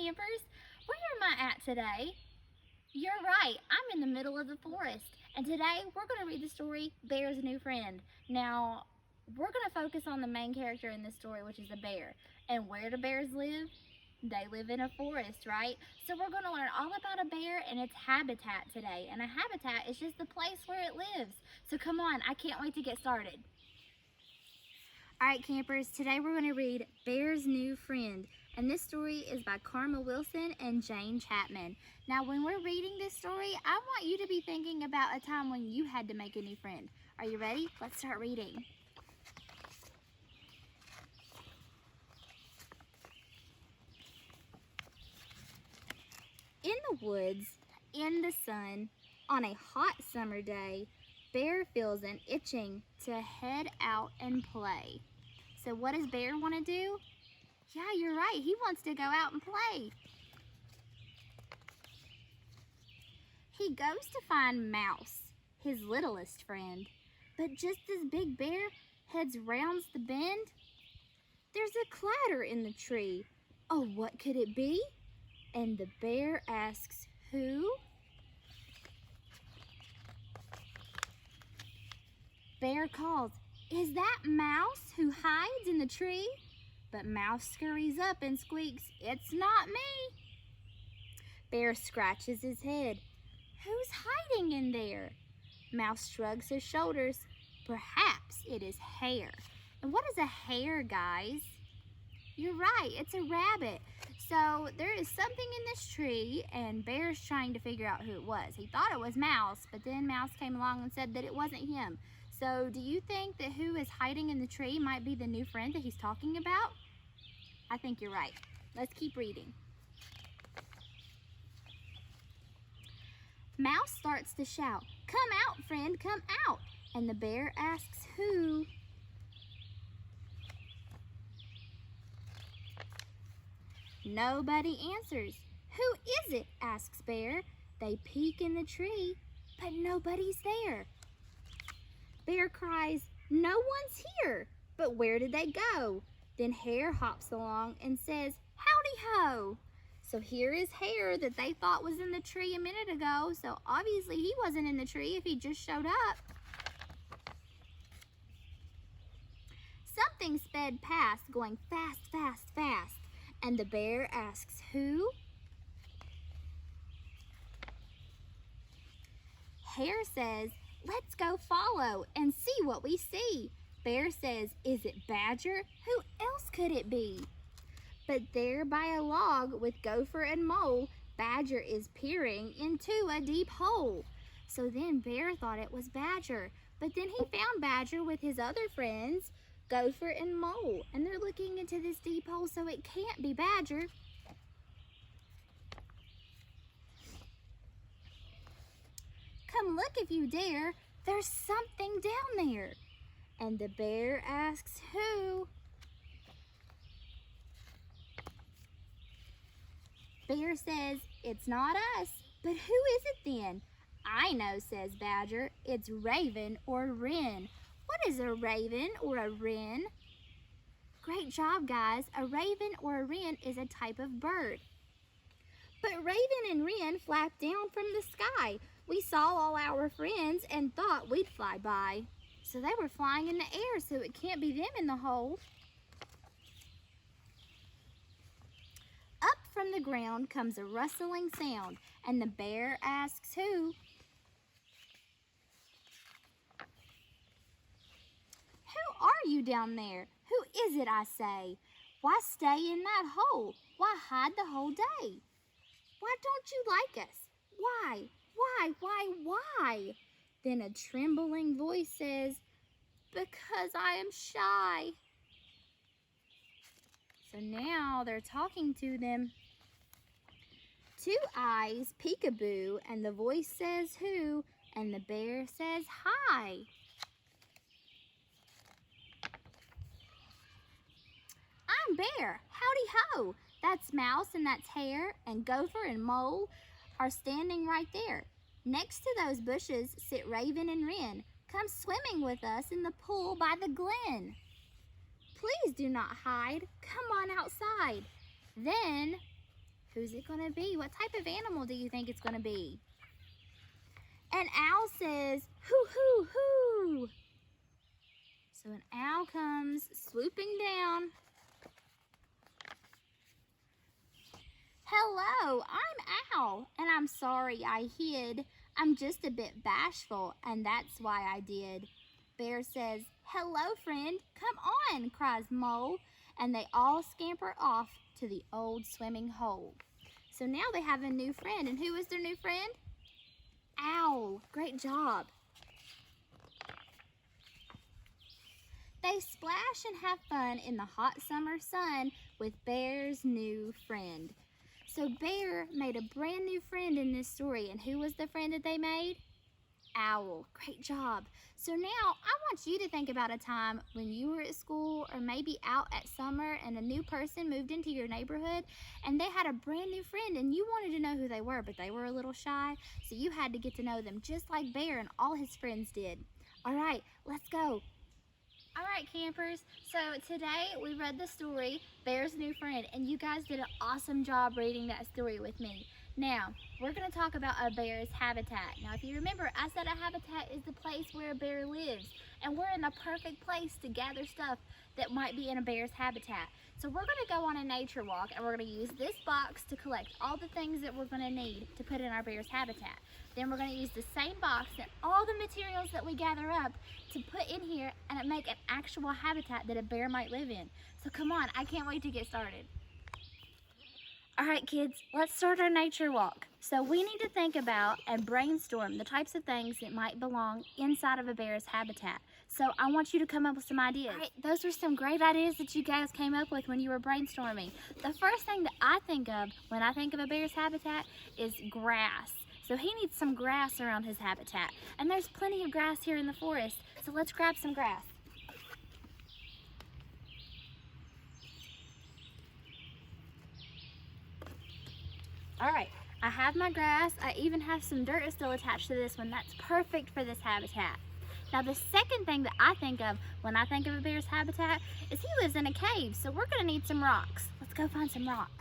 campers. Where am I at today? You're right, I'm in the middle of the forest. And today we're going to read the story, Bear's New Friend. Now, we're going to focus on the main character in this story, which is the bear. And where do bears live? They live in a forest, right? So we're going to learn all about a bear and its habitat today. And a habitat is just the place where it lives. So come on, I can't wait to get started. All right, campers, today we're going to read Bear's New Friend, and this story is by Karma Wilson and Jane Chapman. Now, when we're reading this story, I want you to be thinking about a time when you had to make a new friend. Are you ready? Let's start reading. In the woods, in the sun, on a hot summer day, Bear feels an itching to head out and play. So what does Bear want to do? Yeah, you're right. He wants to go out and play. He goes to find Mouse, his littlest friend. But just as Big Bear heads rounds the bend, there's a clatter in the tree. Oh, what could it be? And the bear asks, who? Bear calls, is that Mouse who hides in the tree? But Mouse scurries up and squeaks, it's not me. Bear scratches his head. Who's hiding in there? Mouse shrugs his shoulders. Perhaps it is Hare. And what is a hare, guys? You're right, it's a rabbit. So there is something in this tree and Bear's trying to figure out who it was. He thought it was Mouse, but then Mouse came along and said that it wasn't him. So do you think that who is hiding in the tree might be the new friend that he's talking about? I think you're right. Let's keep reading. Mouse starts to shout, come out, friend, come out. And the bear asks who? Nobody answers. Who is it? Asks Bear. They peek in the tree, but nobody's there. Bear cries, no one's here. But where did they go? Then Hare hops along and says, howdy ho. So here is Hare that they thought was in the tree a minute ago. So obviously he wasn't in the tree if he just showed up. Something sped past, going fast, fast, fast. And the bear asks, who? Hare says, let's go follow and see what we see. Bear says, is it Badger? Who else could it be? But there by a log with Gopher and Mole, Badger is peering into a deep hole. So then Bear thought it was Badger, but then he found Badger with his other friends, Gopher and Mole, and they're looking into this deep hole, so it can't be Badger. Come look if you dare, there's something down there. And the bear asks who? Bear says, it's not us, but who is it then? I know, says Badger, it's Raven or Wren. What is a raven or a wren? Great job, guys. A raven or a wren is a type of bird. But Raven and Wren flapped down from the sky. We saw all our friends and thought we'd fly by. So they were flying in the air, so it can't be them in the hole. Up from the ground comes a rustling sound, and the bear asks who? Who are you down there? Who is it, I say? Why stay in that hole? Why hide the whole day? Why don't you like us? Why? Why? Then a trembling voice says, because I am shy. So now they're talking to them. Two eyes, peekaboo, and the voice says who, and the bear says hi. I'm Bear, howdy ho. That's Mouse and that's Hare, and Gopher and Mole are standing right there. Next to those bushes sit Raven and Wren. Come swimming with us in the pool by the glen. Please do not hide. Come on outside. Then, Who's it going to be? What type of animal do you think it's going to be? An owl says, hoo, hoo, hoo. So an owl comes swooping down. Hello, I'm Owl, and I'm sorry I hid. I'm just a bit bashful, and that's why I did. Bear says, hello, friend, come on, cries Mole, and they all scamper off to the old swimming hole. So now they have a new friend, and who is their new friend? Owl. Great job. They splash and have fun in the hot summer sun with Bear's new friend. So Bear made a brand new friend in this story, and who was the friend that they made? Owl. Great job. So now I want you to think about a time when you were at school or maybe out at summer and a new person moved into your neighborhood and they had a brand new friend and you wanted to know who they were, but they were a little shy, so you had to get to know them just like Bear and all his friends did. All right, let's go. All right, campers, so today we read the story, Bear's New Friend, and you guys did an awesome job reading that story with me. Now, we're going to talk about a bear's habitat. Now, if you remember, I said a habitat is the place where a bear lives, and we're in the perfect place to gather stuff that might be in a bear's habitat. So we're going to go on a nature walk, and we're going to use this box to collect all the things that we're going to need to put in our bear's habitat. Then we're going to use the same box and all the materials that we gather up to put in here and make an actual habitat that a bear might live in. So come on, I can't wait to get started. All right, kids, let's start our nature walk. So we need to think about and brainstorm the types of things that might belong inside of a bear's habitat. So I want you to come up with some ideas. All right, those were some great ideas that you guys came up with when you were brainstorming. The first thing that I think of when I think of a bear's habitat is grass. So he needs some grass around his habitat. And there's plenty of grass here in the forest, so let's grab some grass. All right, I have my grass. I even have some dirt still attached to this one. That's perfect for this habitat. Now the second thing that I think of when I think of a bear's habitat is he lives in a cave, so we're gonna need some rocks. Let's go find some rocks.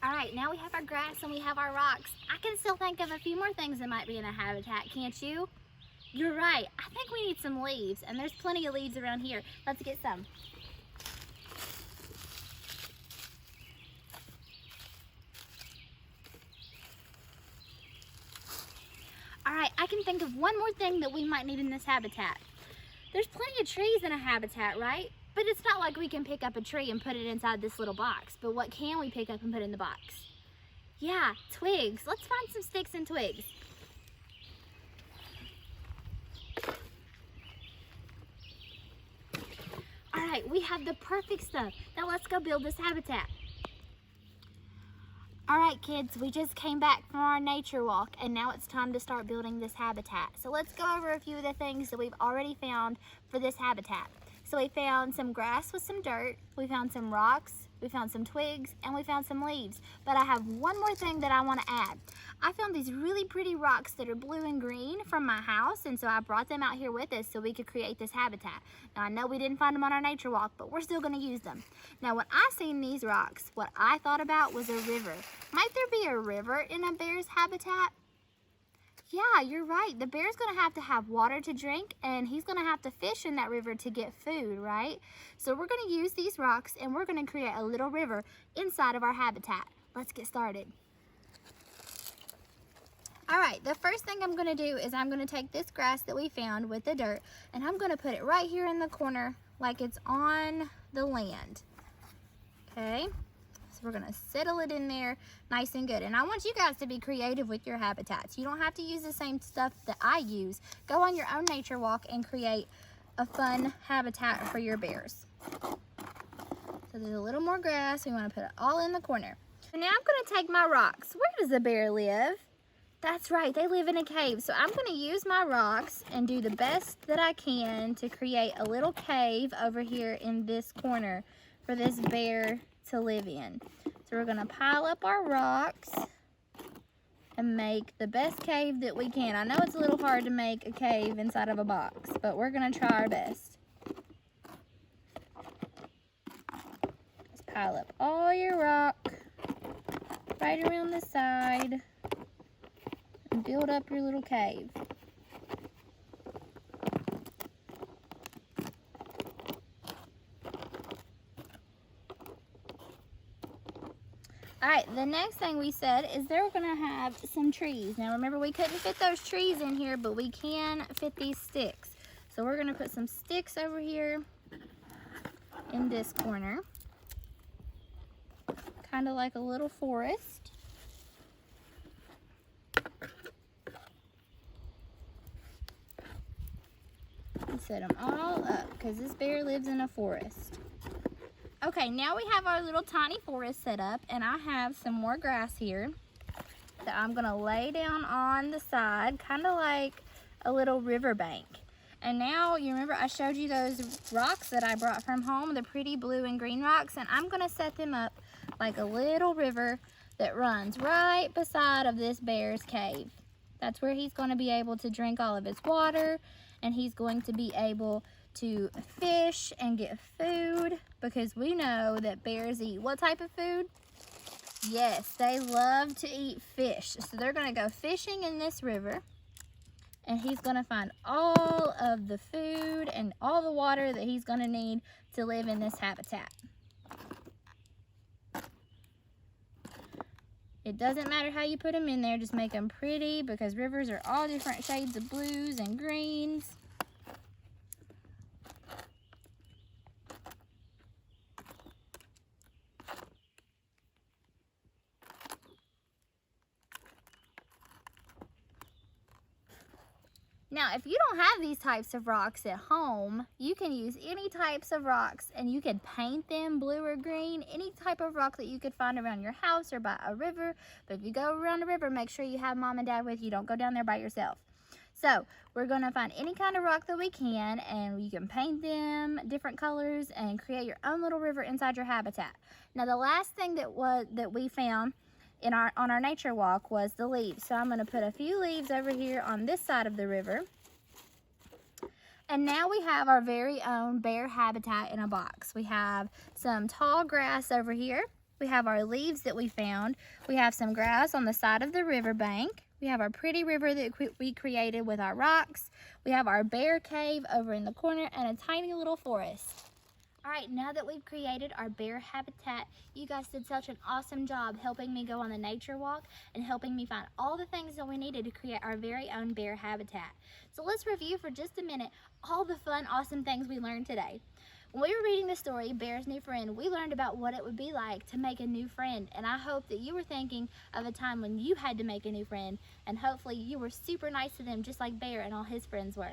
Alright, now we have our grass and we have our rocks. I can still think of a few more things that might be in a habitat, can't you? You're right, I think we need some leaves, and there's plenty of leaves around here. Let's get some. Alright, I can think of one more thing that we might need in this habitat. There's plenty of trees in a habitat, right? But it's not like we can pick up a tree and put it inside this little box. But what can we pick up and put in the box? Yeah, twigs. Let's find some sticks and twigs. All right, we have the perfect stuff. Now let's go build this habitat. All right, kids, we just came back from our nature walk, and now it's time to start building this habitat. So let's go over a few of the things that we've already found for this habitat. So we found some grass with some dirt, we found some rocks, we found some twigs, and we found some leaves. But I have one more thing that I want to add. I found these really pretty rocks that are blue and green from my house, and so I brought them out here with us so we could create this habitat. Now I know we didn't find them on our nature walk, but we're still going to use them. Now when I seen these rocks, what I thought about was a river. Might there be a river in a bear's habitat? Yeah, you're right. The bear's going to have water to drink, and he's going to have to fish in that river to get food, right? So we're going to use these rocks, and we're going to create a little river inside of our habitat. Let's get started. All right, the first thing I'm going to do is I'm going to take this grass that we found with the dirt, and I'm going to put it right here in the corner like it's on the land. Okay? We're gonna settle it in there nice and good. And I want you guys to be creative with your habitats. You don't have to use the same stuff that I use. Go on your own nature walk and create a fun habitat for your bears. So there's a little more grass. We wanna put it all in the corner. So now I'm gonna take my rocks. Where does the bear live? That's right, they live in a cave. So I'm gonna use my rocks and do the best that I can to create a little cave over here in this corner for this bear to live in. So So we're gonna pile up our rocks and make the best cave that we can. I know it's a little hard to make a cave inside of a box, but we're gonna try our best. Just pile up all your rock right around the side and build up your little cave. Alright, the next thing we said is they're going to have some trees. Now remember, we couldn't fit those trees in here, but we can fit these sticks. So we're going to put some sticks over here in this corner. Kind of like a little forest. And set them all up because this bear lives in a forest. Okay, now we have our little tiny forest set up, and I have some more grass here that I'm gonna lay down on the side, kind of like a little river bank. And now, you remember I showed you those rocks that I brought from home, the pretty blue and green rocks, and I'm gonna set them up like a little river that runs right beside of this bear's cave. That's where he's gonna be able to drink all of his water, and he's going to be able to fish and get food, because we know that bears eat what type of food? Yes, they love to eat fish. So they're going to go fishing in this river, and he's going to find all of the food and all the water that he's going to need to live in this habitat. It doesn't matter how you put them in there, just make them pretty, because rivers are all different shades of blues and greens. Now, if you don't have these types of rocks at home, you can use any types of rocks, and you can paint them blue or green, any type of rock that you could find around your house or by a river. But if you go around a river, make sure you have mom and dad with you. Don't go down there by yourself. So we're gonna find any kind of rock that we can, and you can paint them different colors and create your own little river inside your habitat. Now, the last thing that we found on our nature walk was the leaves. So I'm going to put a few leaves over here on this side of the river. And now we have our very own bear habitat in a box. We have some tall grass over here. We have our leaves that we found. We have some grass on the side of the river bank. We have our pretty river that we created with our rocks. We have our bear cave over in the corner, and a tiny little forest. All right, now that we've created our bear habitat, you guys did such an awesome job helping me go on the nature walk and helping me find all the things that we needed to create our very own bear habitat. So let's review for just a minute all the fun, awesome things we learned today. When we were reading the story, Bear's New Friend, we learned about what it would be like to make a new friend. And I hope that you were thinking of a time when you had to make a new friend, and hopefully you were super nice to them just like Bear and all his friends were.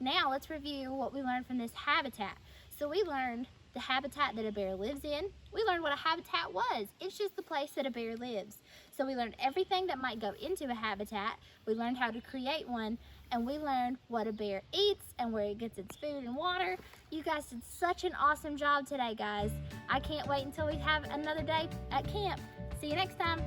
Now let's review what we learned from this habitat. So we learned the habitat that a bear lives in. We learned what a habitat was. It's just the place that a bear lives. So we learned everything that might go into a habitat. We learned how to create one, and we learned what a bear eats and where it gets its food and water. You guys did such an awesome job today, guys. I can't wait until we have another day at camp. See you next time.